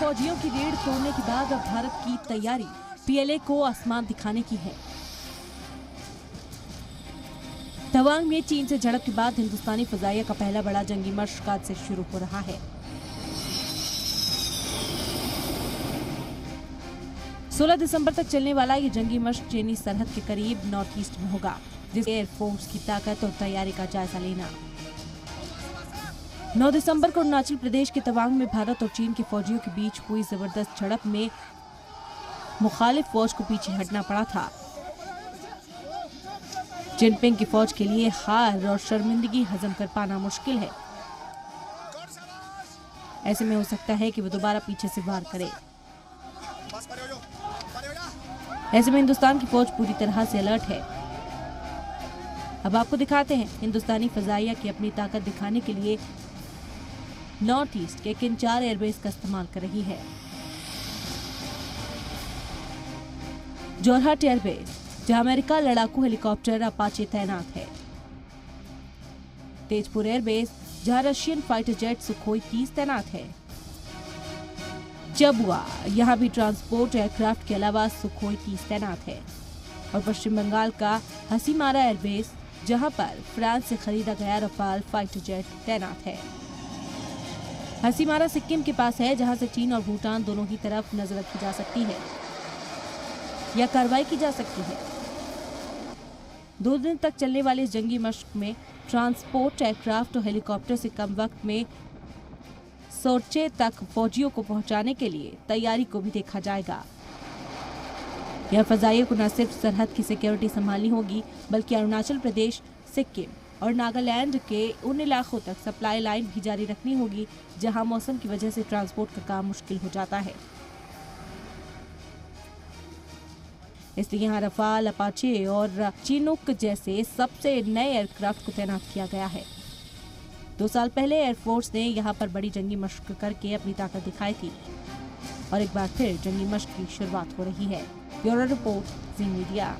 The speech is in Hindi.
फौजियों की रेड तोड़ने के बाद अब भारत की तैयारी पीएलए को आसमान दिखाने की है। तवांग में चीन से झड़प के बाद हिंदुस्तानी फजाइया का पहला बड़ा जंगी मशक आज से शुरू हो रहा है। 16 दिसंबर तक चलने वाला ये जंगी मशक चीनी सरहद के करीब नॉर्थ ईस्ट में होगा, जिससे एयरफोर्स की ताकत और तैयारी का जायजा लेना। 9 दिसंबर को अरुणाचल प्रदेश के तवांग में भारत और चीन के फौजियों के बीच हुई जबरदस्त झड़प में मुखालिफ फौज को पीछे हटना पड़ा था। जिनपिंग की फौज के लिए हार और शर्मिंदगी हजम कर पाना मुश्किल है। ऐसे में हो सकता है कि वो दोबारा पीछे से वार करे। ऐसे में हिंदुस्तान की फौज पूरी तरह से अलर्ट है। अब आपको दिखाते हैं हिंदुस्तानी फजाइया की अपनी ताकत दिखाने के लिए नॉर्थ ईस्ट के किन 4 एयरबेस का इस्तेमाल कर रही है। जोरहाट एयरबेस, जहां अमेरिका लड़ाकू हेलीकॉप्टर अपाचे तैनात है। तेजपुर एयरबेस, जहां रशियन फाइटर जेट सुखोई 30 तैनात है। चबुआ, यहां भी ट्रांसपोर्ट एयरक्राफ्ट के अलावा सुखोई 30 तैनात है। और पश्चिम बंगाल का हसीमारा एयरबेस, जहां पर फ्रांस से खरीदा गया रफाल फाइटर जेट तैनात है। हसीमारा सिक्किम के पास है, जहां से चीन और भूटान दोनों ही तरफ नजर रखी जा सकती है या कार्रवाई की जा सकती है। 2 दिन तक चलने वाले इस जंगी मशक में ट्रांसपोर्ट एयरक्राफ्ट और हेलीकॉप्टर से कम वक्त में सोरचे तक फौजियों को पहुंचाने के लिए तैयारी को भी देखा जाएगा। यह फजाइयों को न सिर्फ सरहद की सिक्योरिटी संभालनी होगी, बल्कि अरुणाचल प्रदेश, सिक्किम और नागालैंड के उन इलाकों तक सप्लाई लाइन भी जारी रखनी होगी, जहां मौसम की वजह से ट्रांसपोर्ट का काम मुश्किल हो जाता है। इसलिए यहाँ रफाल, अपाचे और चिनूक जैसे सबसे नए एयरक्राफ्ट को तैनात किया गया है। 2 साल पहले एयरफोर्स ने यहाँ पर बड़ी जंगी मशक करके अपनी ताकत दिखाई थी और एक बार फिर जंगी मशक की शुरुआत हो रही है। ब्यूरो रिपोर्ट, जी मीडिया।